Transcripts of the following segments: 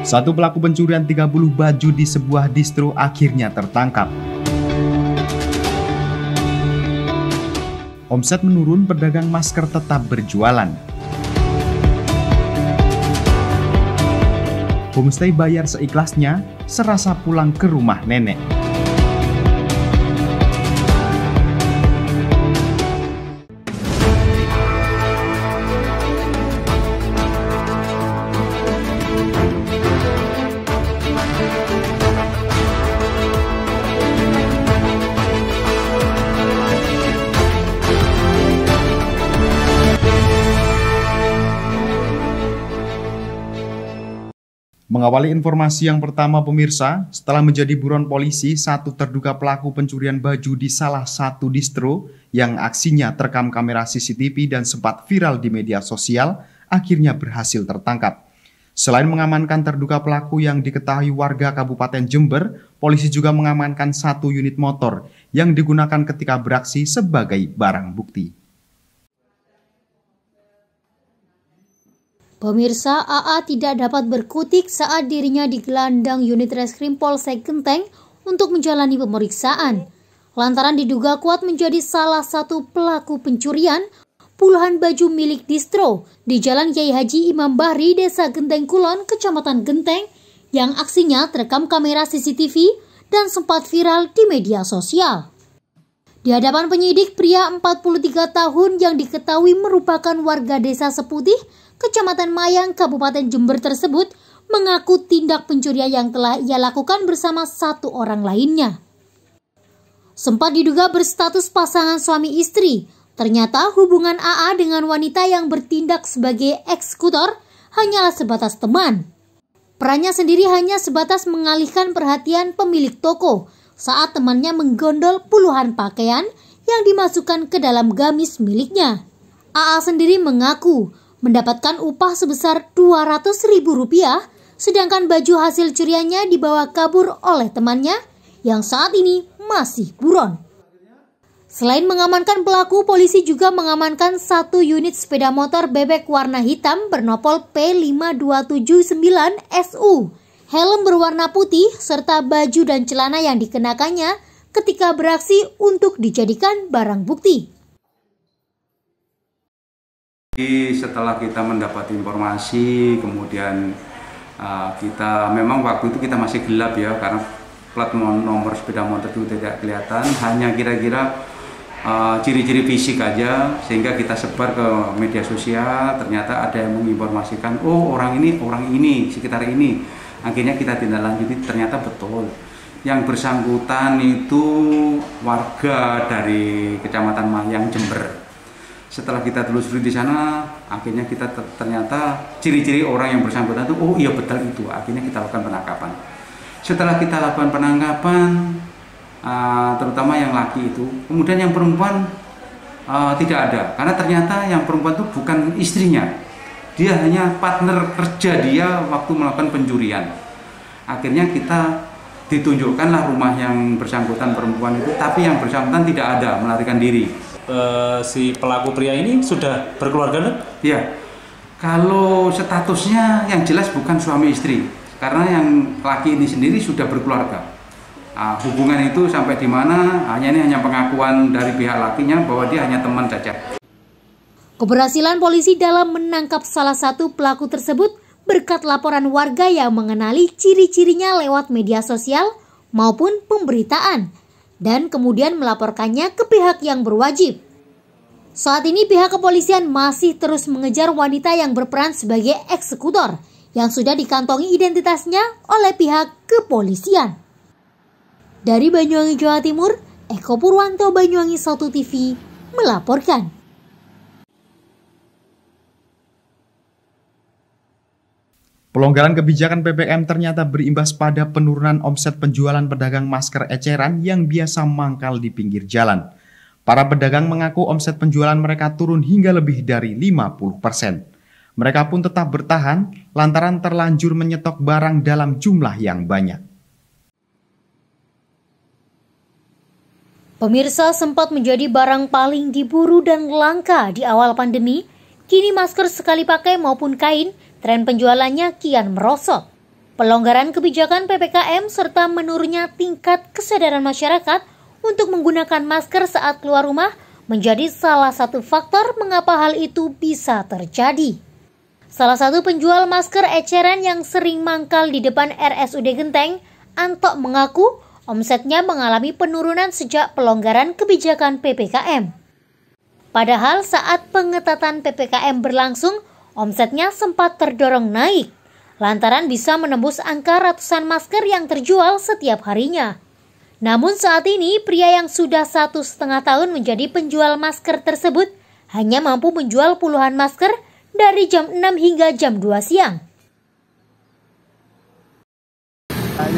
Satu pelaku pencurian 30 baju di sebuah distro akhirnya tertangkap. Omset menurun, pedagang masker tetap berjualan. Homestay bayar seikhlasnya, serasa pulang ke rumah nenek. Mengawali informasi yang pertama pemirsa, setelah menjadi buron polisi, satu terduga pelaku pencurian baju di salah satu distro yang aksinya terekam kamera CCTV dan sempat viral di media sosial, akhirnya berhasil tertangkap. Selain mengamankan terduga pelaku yang diketahui warga Kabupaten Jember, polisi juga mengamankan satu unit motor yang digunakan ketika beraksi sebagai barang bukti. Pemirsa, AA tidak dapat berkutik saat dirinya digelandang unit reskrim Polsek Genteng untuk menjalani pemeriksaan. Lantaran diduga kuat menjadi salah satu pelaku pencurian puluhan baju milik distro di Jalan Kyai Haji Imam Bahri, Desa Genteng Kulon, Kecamatan Genteng, yang aksinya terekam kamera CCTV dan sempat viral di media sosial. Di hadapan penyidik, pria 43 tahun yang diketahui merupakan warga Desa Seputih, Kecamatan Mayang, Kabupaten Jember tersebut mengaku tindak pencurian yang telah ia lakukan bersama satu orang lainnya. Sempat diduga berstatus pasangan suami istri, ternyata hubungan AA dengan wanita yang bertindak sebagai eksekutor hanyalah sebatas teman. Perannya sendiri hanya sebatas mengalihkan perhatian pemilik toko saat temannya menggondol puluhan pakaian yang dimasukkan ke dalam gamis miliknya. AA sendiri mengaku mendapatkan upah sebesar Rp200.000, sedangkan baju hasil curiannya dibawa kabur oleh temannya yang saat ini masih buron. Selain mengamankan pelaku, polisi juga mengamankan satu unit sepeda motor bebek warna hitam bernopol P5279SU, helm berwarna putih, serta baju dan celana yang dikenakannya ketika beraksi untuk dijadikan barang bukti. Setelah kita mendapat informasi, kemudian kita memang waktu itu kita masih gelap ya, karena plat nomor sepeda motor itu tidak kelihatan, hanya kira-kira ciri-ciri fisik aja, sehingga kita sebar ke media sosial. Ternyata ada yang menginformasikan, oh orang ini, sekitar ini. Akhirnya kita tindak lanjuti, ternyata betul. Yang bersangkutan itu warga dari Kecamatan Mayang, Jember. Setelah kita telusuri di sana, akhirnya kita ternyata ciri-ciri orang yang bersangkutan itu, oh iya betul itu. Akhirnya kita lakukan penangkapan. Setelah kita lakukan penangkapan, terutama yang laki itu, kemudian yang perempuan tidak ada, karena ternyata yang perempuan itu bukan istrinya, dia hanya partner kerja dia waktu melakukan pencurian. Akhirnya kita ditunjukkanlah rumah yang bersangkutan perempuan itu, tapi yang bersangkutan tidak ada, melarikan diri. Si pelaku pria ini sudah berkeluarga, kan? Ya, kalau statusnya yang jelas bukan suami istri, karena yang laki ini sendiri sudah berkeluarga. Hubungan itu sampai di mana, ini hanya pengakuan dari pihak lakinya bahwa dia hanya teman saja. Keberhasilan polisi dalam menangkap salah satu pelaku tersebut berkat laporan warga yang mengenali ciri-cirinya lewat media sosial maupun pemberitaan, dan kemudian melaporkannya ke pihak yang berwajib. Saat ini pihak kepolisian masih terus mengejar wanita yang berperan sebagai eksekutor yang sudah dikantongi identitasnya oleh pihak kepolisian. Dari Banyuwangi, Jawa Timur, Eko Purwanto, Banyuwangi 1 TV melaporkan. Pelonggaran kebijakan PPKM ternyata berimbas pada penurunan omset penjualan pedagang masker eceran yang biasa mangkal di pinggir jalan. Para pedagang mengaku omset penjualan mereka turun hingga lebih dari 50%. Mereka pun tetap bertahan lantaran terlanjur menyetok barang dalam jumlah yang banyak. Pemirsa, sempat menjadi barang paling diburu dan langka di awal pandemi, kini masker sekali pakai maupun kain, tren penjualannya kian merosot. pelonggaran kebijakan PPKM serta menurunnya tingkat kesadaran masyarakat untuk menggunakan masker saat keluar rumah menjadi salah satu faktor mengapa hal itu bisa terjadi. Salah satu penjual masker eceran yang sering mangkal di depan RSUD Genteng, Anto, mengaku omsetnya mengalami penurunan sejak pelonggaran kebijakan PPKM. Padahal saat pengetatan PPKM berlangsung, omsetnya sempat terdorong naik, lantaran bisa menembus angka ratusan masker yang terjual setiap harinya. Namun saat ini, pria yang sudah 1,5 tahun menjadi penjual masker tersebut hanya mampu menjual puluhan masker dari jam 6 hingga jam 2 siang.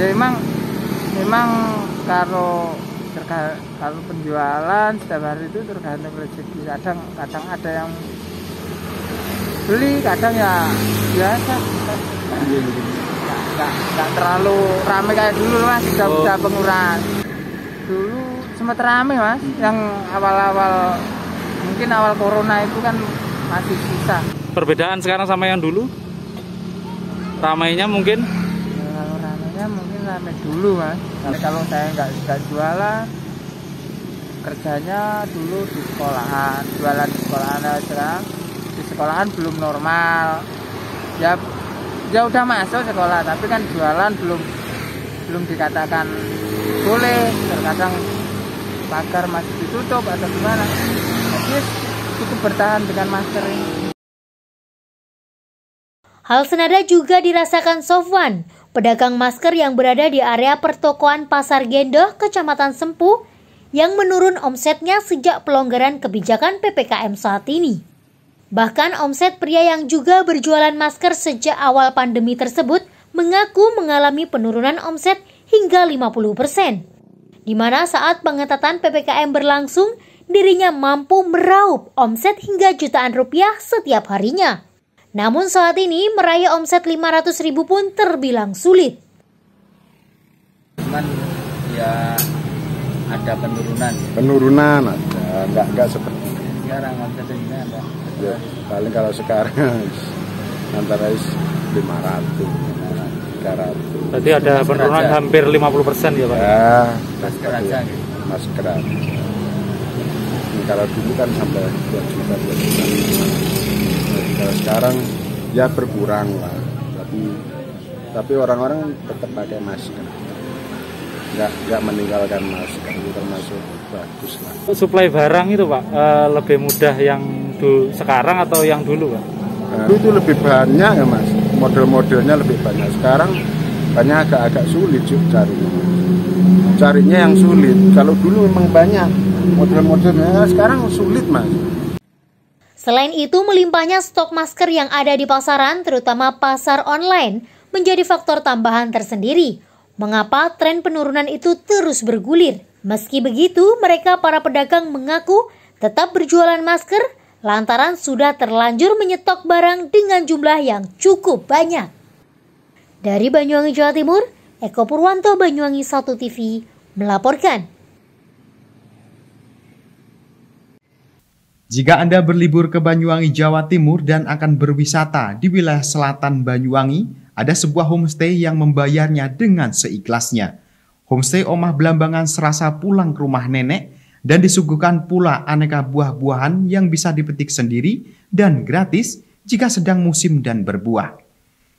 Ya memang kalau penjualan setiap hari itu tergantung rezeki. Kadang ada yang beli, kadang ya biasa. Nggak terlalu ramai kayak dulu mas, sudah pengurangan. Dulu sempat ramai mas, yang awal-awal mungkin awal corona itu kan masih susah. Perbedaan sekarang sama yang dulu? Ramainya mungkin? Kalau ramainya mungkin ramai dulu mas. Kalau saya nggak jualan, kerjanya dulu di sekolahan, jualan di sekolahan aja. Di sekolahan belum normal. Ya udah masuk sekolah, tapi kan jualan belum dikatakan boleh. Terkadang pagar masih ditutup atau gimana. Jadi cukup bertahan dengan masker ini. Hal senada juga dirasakan Sofwan, pedagang masker yang berada di area pertokoan Pasar Gendoh, Kecamatan Sempu, yang menurun omsetnya sejak pelonggaran kebijakan PPKM saat ini. Bahkan omset pria yang juga berjualan masker sejak awal pandemi tersebut mengaku mengalami penurunan omset hingga 50%. Di mana saat pengetatan PPKM berlangsung, dirinya mampu meraup omset hingga jutaan rupiah setiap harinya. Namun saat ini meraih omset 500.000 pun terbilang sulit. Cuman ya ada penurunan. Penurunan ada, enggak seperti sekarang omsetnya ada. Ya, paling kalau sekarang antara 500, 300. Berarti ada penurunan hampir 50% ya Pak? Ya, masker aja gitu. Masker. Kalau dulu kan sampai 2 juta. Kalau sekarang ya berkurang lah, tapi orang-orang tetap pakai masker, nggak meninggalkan masker, itu termasuk bagus lah. Suplai barang itu Pak lebih mudah yang sekarang atau yang dulu Pak? Dulu itu lebih banyak ya mas, model-modelnya lebih banyak. Sekarang banyak agak sulit juga carinya yang sulit. Kalau dulu memang banyak model-modelnya, sekarang sulit mas. Selain itu, melimpahnya stok masker yang ada di pasaran, terutama pasar online, menjadi faktor tambahan tersendiri. Mengapa tren penurunan itu terus bergulir? Meski begitu, mereka para pedagang mengaku tetap berjualan masker lantaran sudah terlanjur menyetok barang dengan jumlah yang cukup banyak. Dari Banyuwangi, Jawa Timur, Eko Purwanto, Banyuwangi 1 TV, melaporkan. Jika Anda berlibur ke Banyuwangi, Jawa Timur dan akan berwisata di wilayah selatan Banyuwangi, ada sebuah homestay yang membayarnya dengan seikhlasnya. Homestay Omah Blambangan serasa pulang ke rumah nenek dan disuguhkan pula aneka buah-buahan yang bisa dipetik sendiri dan gratis jika sedang musim dan berbuah.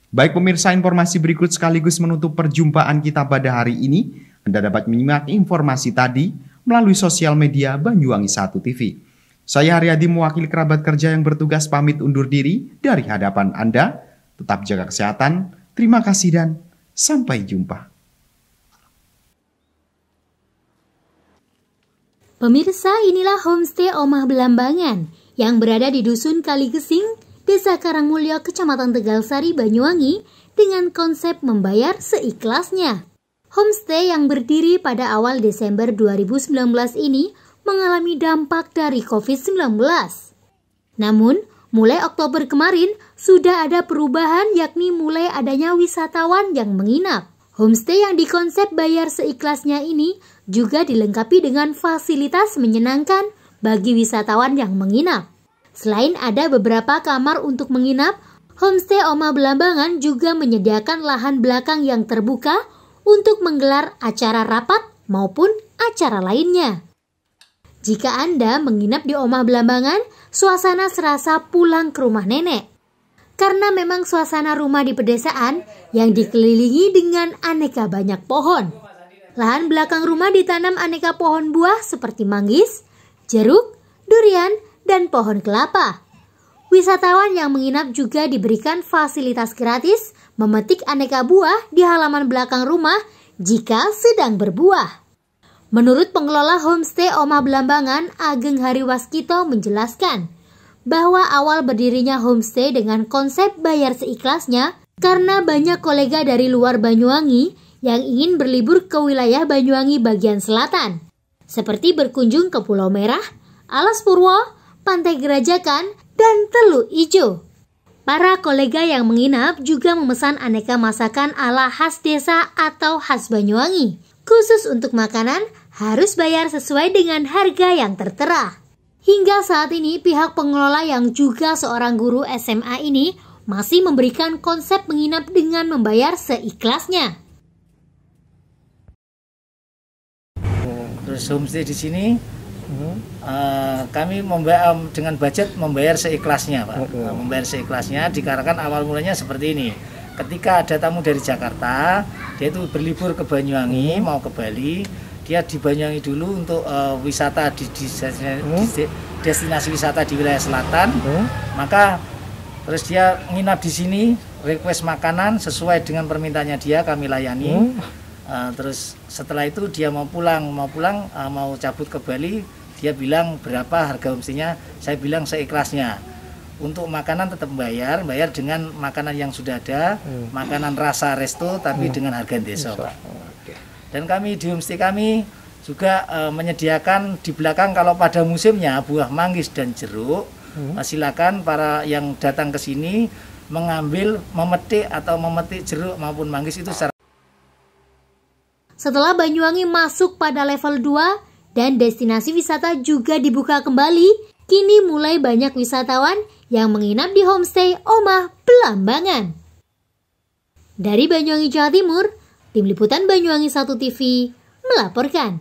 Baik pemirsa, informasi berikut sekaligus menutup perjumpaan kita pada hari ini. Anda dapat menyimak informasi tadi melalui sosial media Banyuwangi 1 TV. Saya Haryadi, mewakili kerabat kerja yang bertugas, pamit undur diri dari hadapan Anda. Tetap jaga kesehatan, terima kasih dan sampai jumpa. Pemirsa, inilah homestay Omah Blambangan yang berada di Dusun Kaligesing, Desa Karangmulyo, Kecamatan Tegalsari, Banyuwangi, dengan konsep membayar seikhlasnya. Homestay yang berdiri pada awal Desember 2019 ini mengalami dampak dari COVID-19. Namun, mulai Oktober kemarin sudah ada perubahan, yakni mulai adanya wisatawan yang menginap. Homestay yang dikonsep bayar seikhlasnya ini juga dilengkapi dengan fasilitas menyenangkan bagi wisatawan yang menginap. Selain ada beberapa kamar untuk menginap, Homestay Omah Belambangan juga menyediakan lahan belakang yang terbuka untuk menggelar acara rapat maupun acara lainnya. Jika Anda menginap di Omah Belambangan, suasana serasa pulang ke rumah nenek. Karena memang suasana rumah di pedesaan yang dikelilingi dengan aneka banyak pohon. Lahan belakang rumah ditanam aneka pohon buah seperti manggis, jeruk, durian, dan pohon kelapa. Wisatawan yang menginap juga diberikan fasilitas gratis memetik aneka buah di halaman belakang rumah jika sedang berbuah. Menurut pengelola Homestay Omah Belambangan, Ageng Hariwaskito menjelaskan bahwa awal berdirinya homestay dengan konsep bayar seikhlasnya karena banyak kolega dari luar Banyuwangi yang ingin berlibur ke wilayah Banyuwangi bagian selatan, seperti berkunjung ke Pulau Merah, Alas Purwo, Pantai Gerajakan, dan Teluk Ijo. Para kolega yang menginap juga memesan aneka masakan ala khas desa atau khas Banyuwangi. Khusus untuk makanan, harus bayar sesuai dengan harga yang tertera. Hingga saat ini, pihak pengelola yang juga seorang guru SMA ini masih memberikan konsep menginap dengan membayar seikhlasnya. Terus homestay di sini, kami dengan budget membayar seikhlasnya, Pak. Membayar seikhlasnya dikarenakan awal mulanya seperti ini. Ketika ada tamu dari Jakarta, dia itu berlibur ke Banyuwangi, mau ke Bali, dia di Banyuwangi dulu untuk wisata di destinasi wisata di wilayah selatan, maka terus dia nginap di sini, request makanan sesuai dengan permintaannya dia, kami layani. Terus setelah itu dia mau pulang, mau cabut ke Bali, dia bilang berapa harga homestay-nya, saya bilang seikhlasnya. Untuk makanan tetap bayar dengan makanan yang sudah ada, makanan rasa resto tapi dengan harga desa, Pak. Dan kami di homestay kami juga menyediakan di belakang kalau pada musimnya buah manggis dan jeruk, silakan para yang datang ke sini mengambil, memetik jeruk maupun manggis itu secara. Setelah Banyuwangi masuk pada level 2 dan destinasi wisata juga dibuka kembali, kini mulai banyak wisatawan yang menginap di Homestay Omah Belambangan. Dari Banyuwangi, Jawa Timur, Tim Liputan Banyuwangi 1 TV melaporkan.